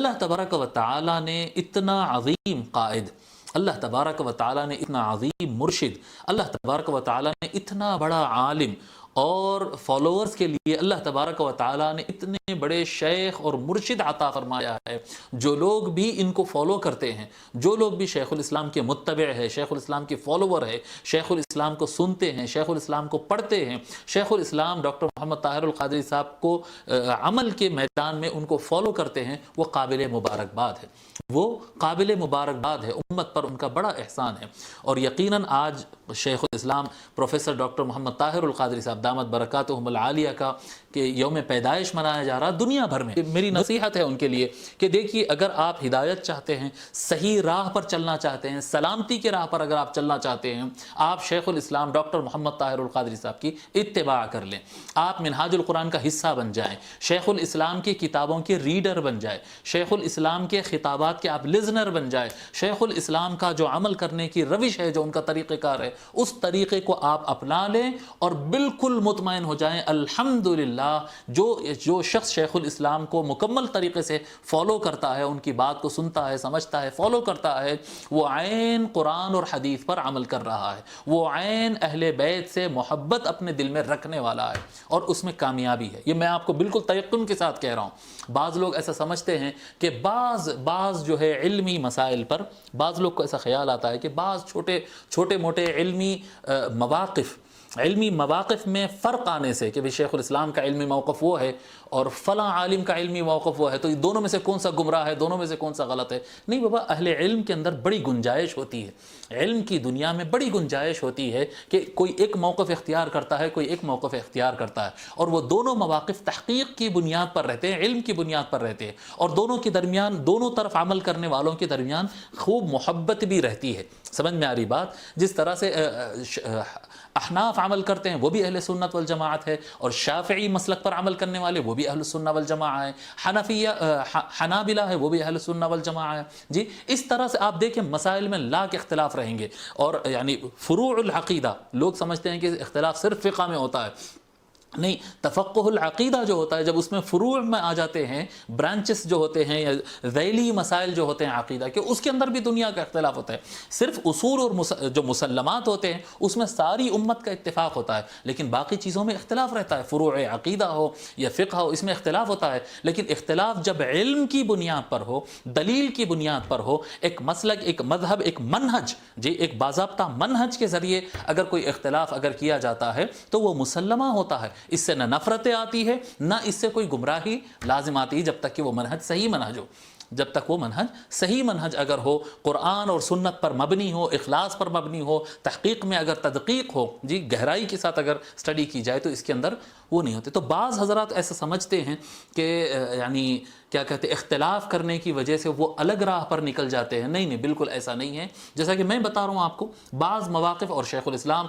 اللہ تبارک و تعالی نے اتنا عظیم قائد، اللہ تبارک و تعالی نے اتنا عظیم مرشد، اللہ تبارک و تعالی نے اتنا بڑا عالم، اور فالوورز کے لیے اللہ تبارک و تعالی نے اتنے بڑے شیخ اور مرشد عطا فرمایا ہے، جو لوگ بھی ان کو فالو کرتے ہیں، جو لوگ بھی شیخ الاسلام کے متبع ہے، شیخ الاسلام کے فالوور ہے، شیخ الاسلام کو سنتے ہیں، شیخ الاسلام کو پڑھتے ہیں، شیخ الاسلام ڈاکٹر محمد طاہر القادری صاحب کو عمل کے میدان میں ان کو فالو کرتے ہیں، وہ قابل مبارکباد ہے، وہ قابل مبارکباد ہے، امت پر ان کا بڑا احسان ہے۔ اور یقیناً آج شیخ الاسلام پروفیسر ڈاکٹر محمد طاہر القادری صاحب دامت برکاتہم العالیہ کا کہ یوم پیدائش منایا جا رہا دنیا بھر میں۔ میری نصیحت ہے ان کے لیے کہ دیکھیے، اگر آپ ہدایت چاہتے ہیں، صحیح راہ پر چلنا چاہتے ہیں، سلامتی کے راہ پر اگر آپ چلنا چاہتے ہیں، آپ شیخ الاسلام ڈاکٹر محمد طاہر القادری صاحب کی اتباع کر لیں، آپ منہاج القرآن کا حصہ بن جائیں، شیخ الاسلام کی کتابوں کے ریڈر بن جائیں، شیخ الاسلام کے خطابات کے آپ لزنر بن جائیں، شیخ الاسلام کا جو عمل کرنے کی روش ہے، جو ان کا طریقہ کار ہے، اس طریقے کو آپ اپنا لیں اور بالکل مطمئن ہو جائیں الحمدللہ جو شخص شیخ الاسلام کو مکمل طریقے سے فالو کرتا ہے، ان کی بات کو سنتا ہے، سمجھتا ہے، فالو کرتا ہے، وہ عین قرآن اور حدیث پر عمل کر رہا ہے، وہ عین اہل بیت سے محبت اپنے دل میں رکھنے والا ہے، اور اس میں کامیابی ہے۔ یہ میں آپ کو بالکل تیقن کے ساتھ کہہ رہا ہوں۔ بعض لوگ ایسا سمجھتے ہیں کہ بعض جو ہے علمی مسائل پر بعض لوگ کو ایسا خیال آتا ہے کہ بعض چھوٹے موٹے علمی مواقف میں فرق آنے سے کہ شیخ الاسلام کا علمی موقف وہ ہے اور فلاں عالم کا علمی موقف وہ ہے، تو یہ دونوں میں سے کون سا گمراہ ہے، دونوں میں سے کون سا غلط ہے؟ نہیں بابا، اہل علم کے اندر بڑی گنجائش ہوتی ہے، علم کی دنیا میں بڑی گنجائش ہوتی ہے کہ کوئی ایک موقف اختیار کرتا ہے، کوئی ایک موقف اختیار کرتا ہے، اور وہ دونوں مواقف تحقیق کی بنیاد پر رہتے ہیں، علم کی بنیاد پر رہتے ہیں، اور دونوں کے درمیان، دونوں طرف عمل کرنے والوں کے درمیان خوب محبت بھی رہتی ہے۔ سمجھ میں آ رہی بات؟ جس طرح سے احناف عمل کرتے ہیں وہ بھی اہل سنت والجماعت ہے، اور شافعی مسلک پر عمل کرنے والے وہ بھی اہل سنت والجماعت ہے، حنابلہ ہے وہ بھی اہل سنت والجماعت ہے۔ جی، اس طرح سے آپ دیکھیں مسائل میں لاکھ اختلاف رہیں گے، اور یعنی فروع العقیدہ، لوگ سمجھتے ہیں کہ اختلاف صرف فقہ میں ہوتا ہے، نہیں، تفقہ العقیدہ جو ہوتا ہے، جب اس میں فروع میں آ جاتے ہیں، برانچز جو ہوتے ہیں یا ذیلی مسائل جو ہوتے ہیں عقیدہ کے، اس کے اندر بھی دنیا کا اختلاف ہوتا ہے۔ صرف اصول اور جو مسلمات ہوتے ہیں اس میں ساری امت کا اتفاق ہوتا ہے، لیکن باقی چیزوں میں اختلاف رہتا ہے، فروع عقیدہ ہو یا فقہ ہو، اس میں اختلاف ہوتا ہے۔ لیکن اختلاف جب علم کی بنیاد پر ہو، دلیل کی بنیاد پر ہو، ایک مسلک، ایک مذہب، ایک منہج، جی ایک باضابطہ منہج کے ذریعے اگر کوئی اختلاف اگر کیا جاتا ہے تو وہ مسلمہ ہوتا ہے، اس سے نہ نفرتیں آتی ہے، نہ اس سے کوئی گمراہی لازم آتی ہے، جب تک کہ وہ منہج صحیح منہج ہو، جب تک وہ منہج صحیح منہج اگر ہو، قرآن اور سنت پر مبنی ہو، اخلاص پر مبنی ہو، تحقیق میں اگر تدقیق ہو، جی گہرائی کے ساتھ اگر سٹڈی کی جائے، تو اس کے اندر وہ نہیں ہوتے۔ تو بعض حضرات ایسا سمجھتے ہیں کہ یعنی کیا کہتے ہیں، اختلاف کرنے کی وجہ سے وہ الگ راہ پر نکل جاتے ہیں۔ نہیں، بالکل ایسا نہیں ہے۔ جیسا کہ میں بتا رہا ہوں آپ کو بعض مواقف، اور شیخ الاسلام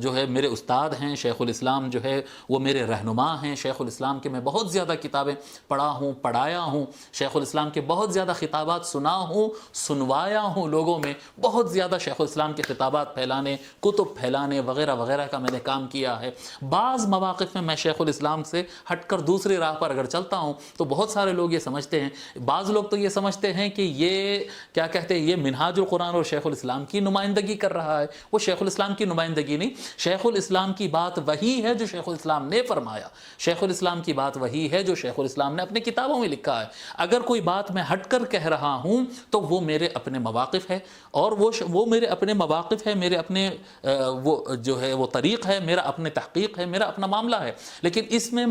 جو ہے میرے استاد ہیں، شیخ الاسلام جو ہے وہ میرے رہنما ہیں، شیخ الاسلام کے میں بہت زیادہ کتابیں پڑھا ہوں، پڑھایا ہوں، شیخ الاسلام کے بہت زیادہ خطابات سنا ہوں، سنوایا ہوں لوگوں میں، بہت زیادہ شیخ الاسلام کے خطابات پھیلانے، کتب پھیلانے وغیرہ وغیرہ کا میں نے کام کیا ہے۔ بعض مواقف میں شیخ الاسلام سے ہٹ کر دوسری راہ پر اگر چلتا ہوں تو بہت سارے لوگ یہ سمجھتے ہیں، بعض لوگ تو یہ سمجھتے ہیں کہ یہ کیا کہتے ہیں، یہ منہاج القرآن اور شیخ الاسلام کی نمائندگی کر رہا ہے۔ وہ شیخ الاسلام کی نمائندگی نہیں، شیخ الاسلام کی بات وہی ہے جو شیخ الاسلام نے فرمایا، شیخ الاسلام کی بات وہی ہے جو شیخ الاسلام نے اپنے کتابوں میں لکھا ہے۔ اگر کوئی بات میں ہٹ کر کہہ رہا ہوں تو وہ میرے اپنے مواقف ہے، اور وہ میرے اپنے مواقف ہے، میرے اپنے وہ جو ہے وہ طریق ہے، میرا اپنے تحقیق ہے، میرا اپنا معاملہ ہے۔ لیکن اس میں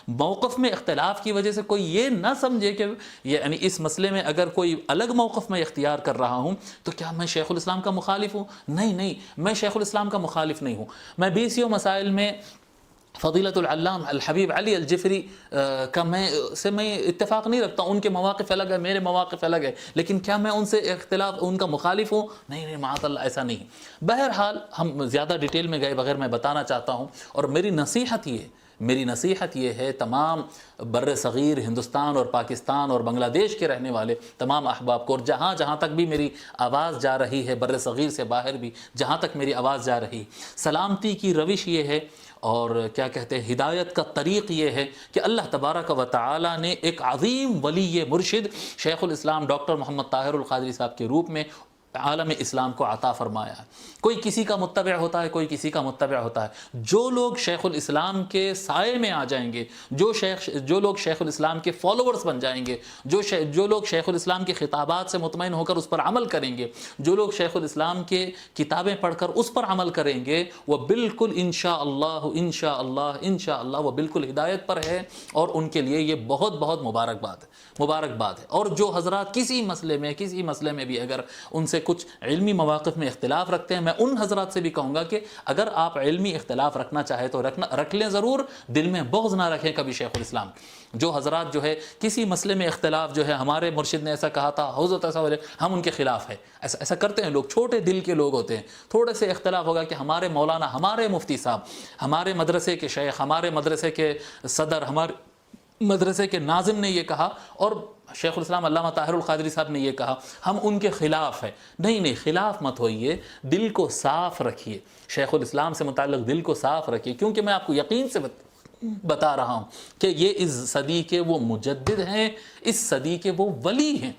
موقف میں اختلاف کی وجہ سے کوئی یہ نہ سمجھے کہ یعنی اس مسئلے میں اگر کوئی الگ موقف میں اختیار کر رہا ہوں تو کیا میں شیخ الاسلام کا مخالف ہوں؟ نہیں، میں شیخ الاسلام کا مخالف نہیں ہوں۔ میں بیسیوں مسائل میں فضیلت العلام الحبیب علی الجفری کا میں اتفاق نہیں رکھتا ہوں، ان کے مواقف الگ ہے، میرے مواقف الگ ہے، لیکن کیا میں ان سے اختلاف، ان کا مخالف ہوں؟ نہیں، معاذ اللہ، ایسا نہیں۔ بہرحال ہم زیادہ ڈیٹیل میں گئے بغیر میں بتانا چاہتا ہوں، اور میری نصیحت یہ میری نصیحت یہ ہے تمام بر صغیر ہندوستان اور پاکستان اور بنگلہ دیش کے رہنے والے تمام احباب کو، اور جہاں جہاں تک بھی میری آواز جا رہی ہے، بر صغیر سے باہر بھی جہاں تک میری آواز جا رہی، سلامتی کی روش یہ ہے اور کیا کہتے ہیں ہدایت کا طریق یہ ہے کہ اللہ تبارک و تعالی نے ایک عظیم ولی مرشد شیخ الاسلام ڈاکٹر محمد طاہر القادری صاحب کے روپ میں عالم اسلام کو عطا فرمایا ہے۔ کوئی کسی کا متبع ہوتا ہے، کوئی کسی کا متبع ہوتا ہے۔ جو لوگ شیخ الاسلام کے سائے میں آ جائیں گے، جو لوگ شیخ الاسلام کے فالوورز بن جائیں گے، جو لوگ شیخ الاسلام کے خطابات سے مطمئن ہو کر اس پر عمل کریں گے، جو لوگ شیخ الاسلام کے کتابیں پڑھ کر اس پر عمل کریں گے، وہ بالکل انشاءاللہ وہ بالکل ہدایت پر ہے، اور ان کے لیے یہ بہت بہت مبارکباد ہے۔ اور جو حضرات کسی مسئلے میں بھی اگر ان سے کچھ علمی مواقف میں اختلاف رکھتے ہیں، میں ان حضرات سے بھی کہوں گا کہ اگر آپ علمی اختلاف رکھنا چاہے تو رکھ لیں ضرور، دل میں بغض نہ رکھیں کبھی شیخ الاسلام۔ جو حضرات جو ہے کسی مسئلے میں اختلاف جو ہے ہمارے مرشد نے ایسا کہا تھا، حضرت ایسا ہو جائے، ہم ان کے خلاف ہیں، ایسا کرتے ہیں لوگ، چھوٹے دل کے لوگ ہوتے ہیں۔ تھوڑے سے اختلاف ہوگا کہ ہمارے مولانا، ہمارے مفتی صاحب، ہمارے مدرسے کے شیخ، ہمارے مدرسے کے صدر، ہمارے مدرسے کے ناظم نے یہ کہا اور شیخ الاسلام علامہ طاہر القادری صاحب نے یہ کہا، ہم ان کے خلاف ہیں۔ نہیں، خلاف مت ہوئیے، دل کو صاف رکھیے، شیخ الاسلام سے متعلق دل کو صاف رکھیے، کیونکہ میں آپ کو یقین سے بتا رہا ہوں کہ یہ اس صدی کے وہ مجدد ہیں، اس صدی کے وہ ولی ہیں،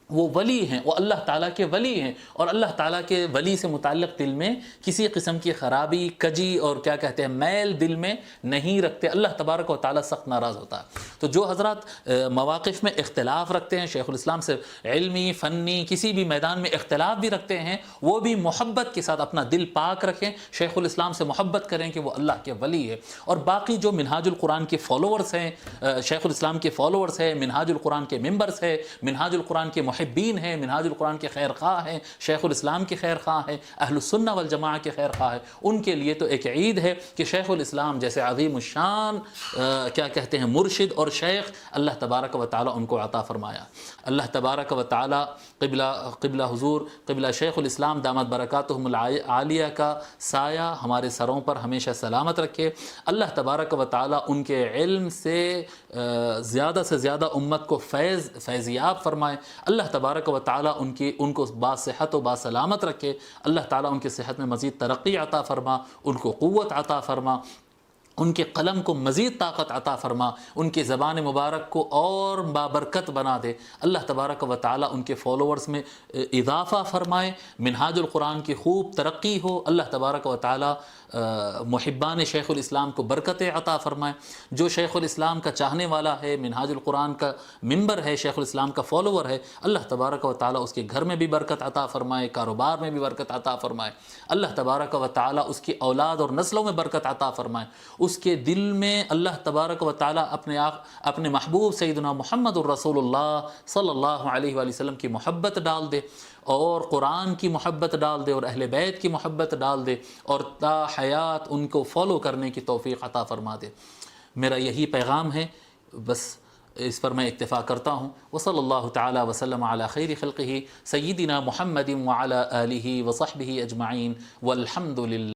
وہ اللہ تعالیٰ کے ولی ہیں، اور اللہ تعالیٰ کے ولی سے متعلق دل میں کسی قسم کی خرابی، کجی اور کیا کہتے ہیں میل دل میں نہیں رکھتے۔ اللہ تبارک و تعالیٰ سخت ناراض ہوتا ہے۔ تو جو حضرات مواقف میں اختلاف رکھتے ہیں، شیخ الاسلام سے علمی، فنی، کسی بھی میدان میں اختلاف بھی رکھتے ہیں، وہ بھی محبت کے ساتھ اپنا دل پاک رکھیں، شیخ الاسلام سے محبت کریں کہ وہ اللہ کے ولی ہے۔ اور باقی جو منہاج القرآن کے فالوورز ہیں، شیخ الاسلام کے فالوورز ہیں، منہاج القرآن کے ممبرز ہیں، منہاج القرآن کے محبین ہیں، منہاج القرآن کے خیر خواہ ہیں، شیخ الاسلام کے خیر خواہ ہیں، اہل السنہ والجماعہ کے خیر خواہ ہیں، ان کے لیے تو ایک عید ہے کہ شیخ الاسلام جیسے عظیم الشان کیا کہتے ہیں مرشد اور شیخ اللہ تبارک و تعالی ان کو عطا فرمایا۔ اللہ تبارک و تعالی قبلہ حضور قبلہ شیخ الاسلام دامت برکاتہم العالیہ کا سایہ ہمارے سروں پر ہمیشہ سلامت رکھے۔ اللہ تبارک و تعالی ان کے علم سے زیادہ سے زیادہ امت کو فیضیاب فرمائے۔ اللہ تبارک و تعالی ان کو باصحت و باسلامت رکھے۔ اللہ تعالیٰ ان کی صحت میں مزید ترقی عطا فرما، ان کو قوت عطا فرما، ان کے قلم کو مزید طاقت عطا فرما، ان کی زبان مبارک کو اور بابرکت بنا دے۔ اللہ تبارک و تعالیٰ ان کے فالوورز میں اضافہ فرمائے، منہاج القرآن کی خوب ترقی ہو۔ اللہ تبارک و تعالیٰ محبان شیخ الاسلام کو برکت عطا فرمائے۔ جو شیخ الاسلام کا چاہنے والا ہے، منہاج القرآن کا ممبر ہے، شیخ الاسلام کا فالوور ہے، اللہ تبارک و تعالیٰ اس کے گھر میں بھی برکت عطا فرمائے، کاروبار میں بھی برکت عطا فرمائے۔ اللہ تبارک و تعالیٰ اس کی اولاد اور نسلوں میں برکت عطا فرمائے۔ اس کے دل میں اللہ تبارک و تعالیٰ اپنے محبوب سیدنا محمد الرسول اللہ صلی اللہ علیہ وآلہ وسلم کی محبت ڈال دے، اور قرآن کی محبت ڈال دے، اور اہل بیت کی محبت ڈال دے، اور تا حیات ان کو فالو کرنے کی توفیق عطا فرما دے۔ میرا یہی پیغام ہے، بس اس پر میں اکتفا کرتا ہوں۔ وصلی اللہ تعالی وسلم علی خیر خلقہ سیدنا محمد وعلی آلہ وصحبہ اجمعین والحمد للہ۔